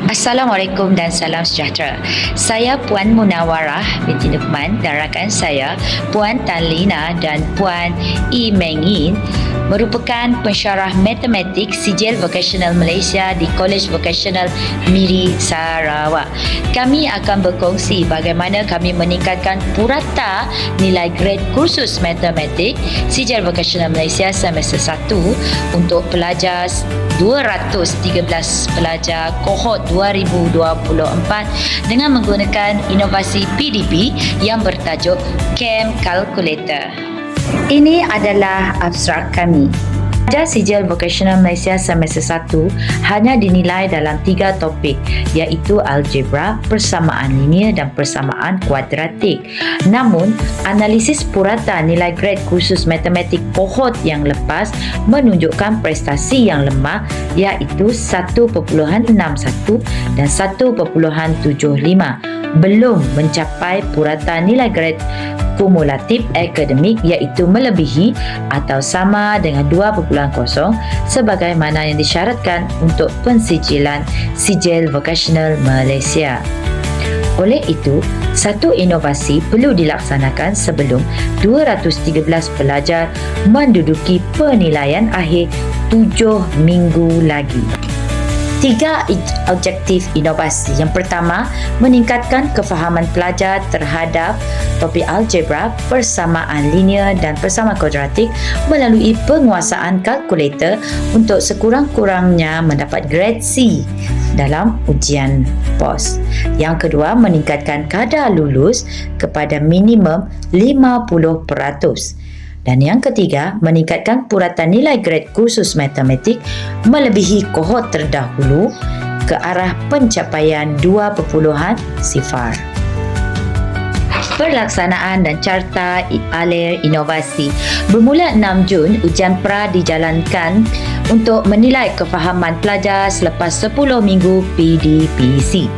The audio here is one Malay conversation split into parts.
Assalamualaikum dan salam sejahtera. Saya Puan Munawarah binti Nukman dan rakan saya Puan Tan Lina dan Puan I Meng Yin merupakan pensyarah matematik Sijil Vocational Malaysia di Kolej Vocational Miri Sarawak. Kami akan berkongsi bagaimana kami meningkatkan purata nilai grade kursus matematik Sijil Vocational Malaysia semester 1 untuk pelajar 213 pelajar kohort 2024 dengan menggunakan inovasi PDP yang bertajuk CAM Calculator. Ini adalah abstrak kami. Pelajar Sijil Vocational Malaysia semester 1 hanya dinilai dalam 3 topik iaitu algebra, persamaan linear dan persamaan kuadratik. Namun, analisis purata nilai grade kursus matematik kohort yang lepas menunjukkan prestasi yang lemah iaitu 1.61 dan 1.75, belum mencapai purata nilai grade kumulatif akademik iaitu melebihi atau sama dengan 2.0 sebagaimana yang disyaratkan untuk pensijilan Sijil Vocational Malaysia. Oleh itu, satu inovasi perlu dilaksanakan sebelum 213 pelajar menduduki penilaian akhir 7 minggu lagi. 3 objektif inovasi. Yang pertama, meningkatkan kefahaman pelajar terhadap topik algebra, persamaan linear dan persamaan kuadratik melalui penguasaan kalkulator untuk sekurang-kurangnya mendapat grade C dalam ujian POS. Yang kedua, meningkatkan kadar lulus kepada minimum 50%. Dan yang ketiga, meningkatkan purata nilai grade kursus matematik melebihi kohort terdahulu ke arah pencapaian 2.0. Pelaksanaan dan carta alir inovasi. Bermula 6 Jun, ujian pra dijalankan untuk menilai kefahaman pelajar selepas 10 minggu PDPC.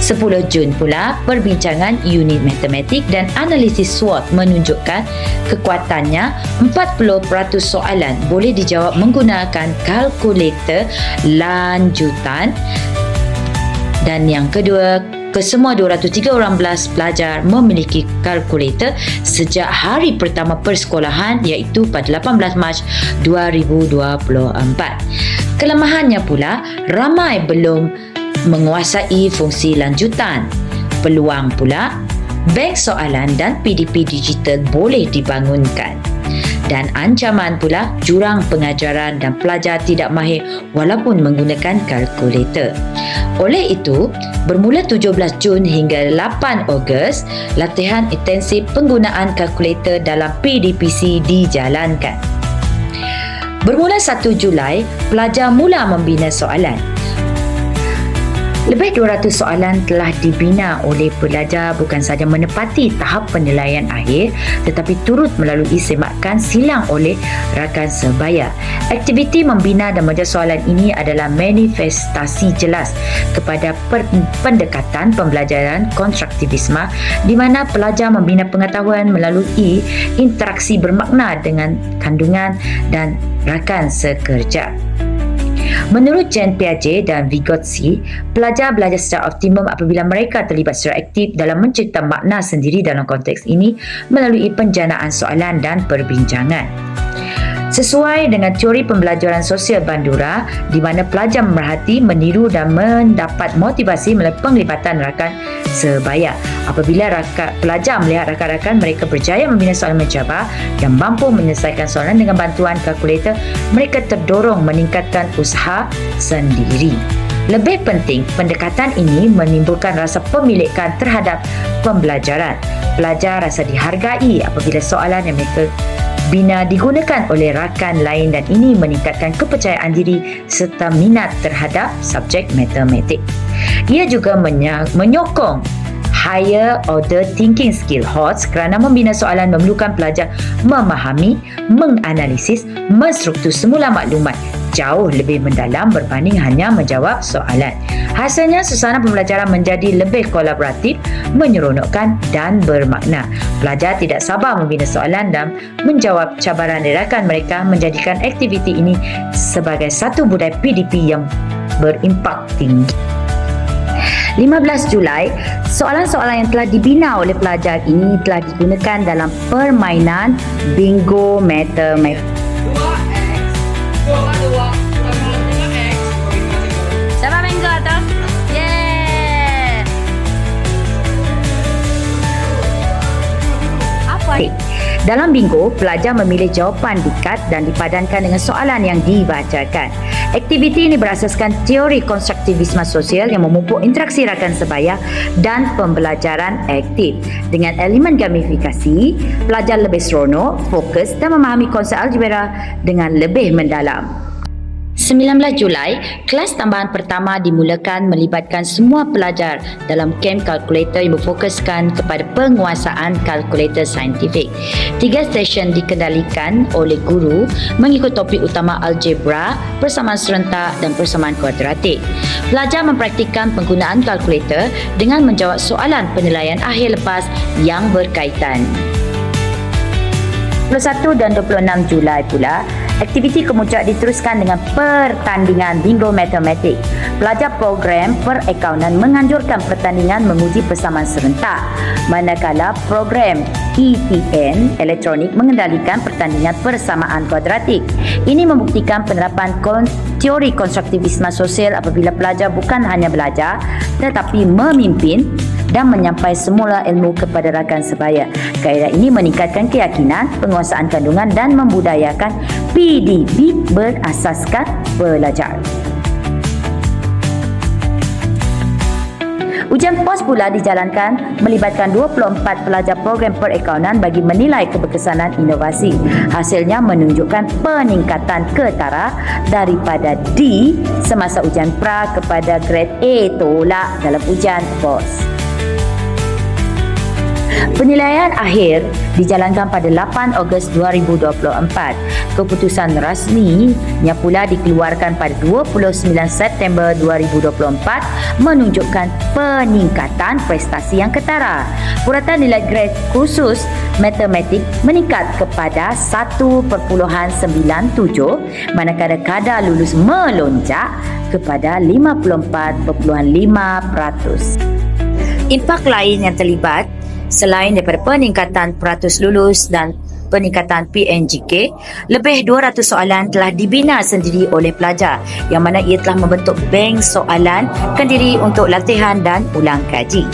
10 Jun pula, perbincangan unit matematik dan analisis SWOT menunjukkan kekuatannya 40% soalan boleh dijawab menggunakan kalkulator lanjutan. Dan yang kedua, kesemua 213 pelajar memiliki kalkulator sejak hari pertama persekolahan iaitu pada 18 Mac 2024. Kelemahannya pula, ramai belum menguasai fungsi lanjutan. Peluang pula, bank soalan dan PDP digital boleh dibangunkan. Dan ancaman pula, jurang pengajaran dan pelajar tidak mahir walaupun menggunakan kalkulator. Oleh itu, bermula 17 Jun hingga 8 Ogos, latihan intensif penggunaan kalkulator dalam PDPC dijalankan. Bermula 1 Julai, pelajar mula membina soalan. Lebih 200 soalan telah dibina oleh pelajar bukan sahaja menepati tahap penilaian akhir tetapi turut melalui semakan silang oleh rakan sebaya. Aktiviti membina dan menjawab soalan ini adalah manifestasi jelas kepada pendekatan pembelajaran konstruktivisme di mana pelajar membina pengetahuan melalui interaksi bermakna dengan kandungan dan rakan sekerja. Menurut Jean Piaget dan Vygotsky, pelajar belajar secara optimum apabila mereka terlibat secara aktif dalam mencipta makna sendiri dalam konteks ini melalui penjanaan soalan dan perbincangan. Sesuai dengan teori pembelajaran sosial Bandura, di mana pelajar memerhati, meniru dan mendapat motivasi melalui penglibatan rakan sebaya. Apabila pelajar melihat rakan-rakan mereka berjaya membina soalan mencabar dan mampu menyelesaikan soalan dengan bantuan kalkulator, mereka terdorong meningkatkan usaha sendiri. Lebih penting, pendekatan ini menimbulkan rasa pemilikan terhadap pembelajaran. Pelajar rasa dihargai apabila soalan yang mereka bina digunakan oleh rakan lain dan ini meningkatkan kepercayaan diri serta minat terhadap subjek matematik. Ia juga menyokong higher order thinking skill HOTS kerana membina soalan memerlukan pelajar memahami, menganalisis, menstruktur semula maklumat jauh lebih mendalam berbanding hanya menjawab soalan. Hasilnya, suasana pembelajaran menjadi lebih kolaboratif, menyeronokkan dan bermakna. Pelajar tidak sabar membina soalan dan menjawab cabaran rakan mereka, menjadikan aktiviti ini sebagai satu budaya PDP yang berimpak tinggi. 15 Julai, soalan-soalan yang telah dibina oleh pelajar ini telah digunakan dalam permainan bingo matematik. 2x 2 tambah 5x. Siapa bingo tu? Yeah! Apa? Dalam bingo, pelajar memilih jawapan dikat dan dipadankan dengan soalan yang dibacakan. Aktiviti ini berasaskan teori konstruktivisme sosial yang memupuk interaksi rakan sebaya dan pembelajaran aktif. Dengan elemen gamifikasi, pelajar lebih seronok, fokus dan memahami konsep algebra dengan lebih mendalam. 19 Julai, kelas tambahan pertama dimulakan melibatkan semua pelajar dalam kem kalkulator yang berfokuskan kepada penguasaan kalkulator saintifik. 3 session dikendalikan oleh guru mengikut topik utama algebra, persamaan serentak dan persamaan kuadratik. Pelajar mempraktikkan penggunaan kalkulator dengan menjawab soalan penilaian akhir lepas yang berkaitan. 21 dan 26 Julai pula, aktiviti kemuncak diteruskan dengan pertandingan bingo matematik. Pelajar program perakaunan menganjurkan pertandingan menguji persamaan serentak, manakala program ETN elektronik mengendalikan pertandingan persamaan kuadratik. Ini membuktikan penerapan teori konstruktivisme sosial apabila pelajar bukan hanya belajar tetapi memimpin dan menyampai semula ilmu kepada rakan sebaya. Kaedah ini meningkatkan keyakinan, penguasaan kandungan dan membudayakan PDB berasaskan belajar. Ujian POS pula dijalankan melibatkan 24 pelajar program perakaunan bagi menilai keberkesanan inovasi. Hasilnya menunjukkan peningkatan ketara daripada D semasa ujian pra kepada grade A tolak dalam ujian POS. Penilaian akhir dijalankan pada 8 Ogos 2024. Keputusan rasminya pula dikeluarkan pada 29 September 2024 menunjukkan peningkatan prestasi yang ketara. Puratan nilai grade khusus matematik meningkat kepada 1.97 manakala kadar lulus melonjak kepada 54.5%. Impak lain yang terlibat selain daripada peningkatan peratus lulus dan peningkatan PNGK, lebih 200 soalan telah dibina sendiri oleh pelajar yang mana ia telah membentuk bank soalan kendiri untuk latihan dan ulang kaji.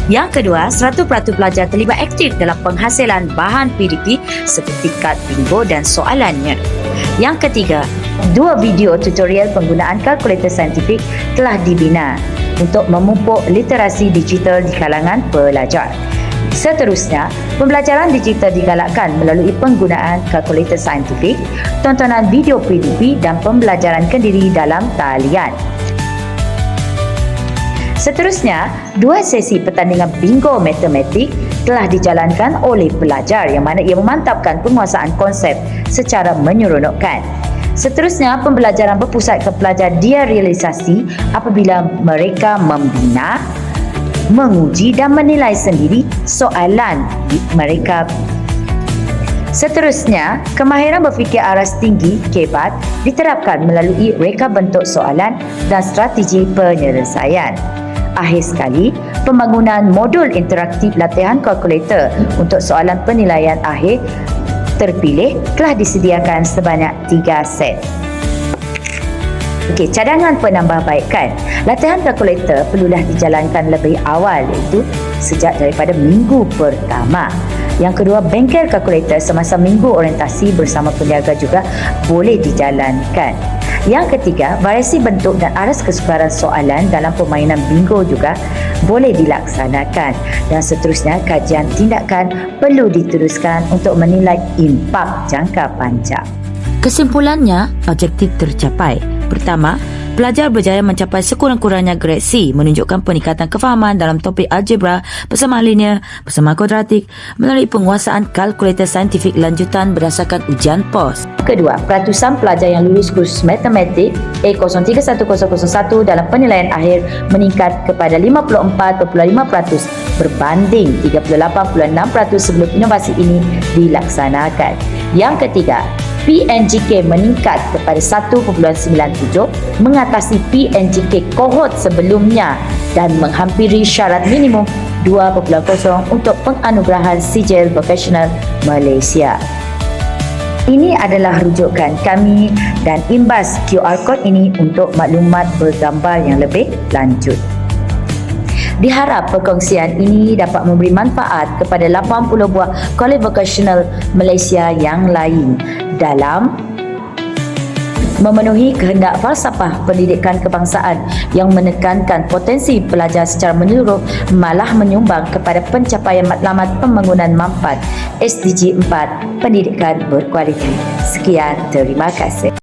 Yang kedua, 100% pelajar terlibat aktif dalam penghasilan bahan PDP seperti kad bingo dan soalannya. Yang ketiga, 2 video tutorial penggunaan kalkulator saintifik telah dibina untuk memupuk literasi digital di kalangan pelajar. Seterusnya, pembelajaran digital digalakkan melalui penggunaan kalkulator saintifik, tontonan video PDP dan pembelajaran kendiri dalam talian. Seterusnya, 2 sesi pertandingan bingo matematik telah dijalankan oleh pelajar yang mana ia memantapkan penguasaan konsep secara menyeronokkan. Seterusnya, pembelajaran berpusat ke pelajar dia realisasi apabila mereka membina, menguji dan menilai sendiri soalan mereka. Seterusnya, kemahiran berfikir aras tinggi KEBAT diterapkan melalui reka bentuk soalan dan strategi penyelesaian. Akhir sekali, pembangunan modul interaktif latihan kalkulator untuk soalan penilaian akhir terpilih telah disediakan sebanyak 3 set. Okey, cadangan penambahbaikan. Latihan kalkulator perlulah dijalankan lebih awal iaitu sejak daripada minggu pertama. Yang kedua, bengkel kalkulator semasa minggu orientasi bersama penjaga juga boleh dijalankan. Yang ketiga, variasi bentuk dan aras kesukaran soalan dalam permainan bingo juga boleh dilaksanakan. Dan seterusnya, kajian tindakan perlu diteruskan untuk menilai impak jangka panjang. Kesimpulannya, objektif tercapai. Pertama, pelajar berjaya mencapai sekurang-kurangnya grade C, menunjukkan peningkatan kefahaman dalam topik algebra, persamaan linear, persamaan kuadratik melalui penguasaan kalkulator saintifik lanjutan berdasarkan ujian POS. Kedua, peratusan pelajar yang lulus kursus matematik A031001 dalam penilaian akhir meningkat kepada 54.5% berbanding 38.6% sebelum inovasi ini dilaksanakan. Yang ketiga, PNGK meningkat kepada 1.97 mengatasi PNGK kohort sebelumnya dan menghampiri syarat minimum 2.0 untuk penganugerahan sijil profesional Malaysia. Ini adalah rujukan kami dan imbas QR code ini untuk maklumat bergambar yang lebih lanjut. Diharap perkongsian ini dapat memberi manfaat kepada 80 buah kolej vokasional Malaysia yang lain dalam memenuhi kehendak falsafah pendidikan kebangsaan yang menekankan potensi pelajar secara menyeluruh, malah menyumbang kepada pencapaian matlamat pembangunan mampat SDG 4 pendidikan berkualiti. Sekian, terima kasih.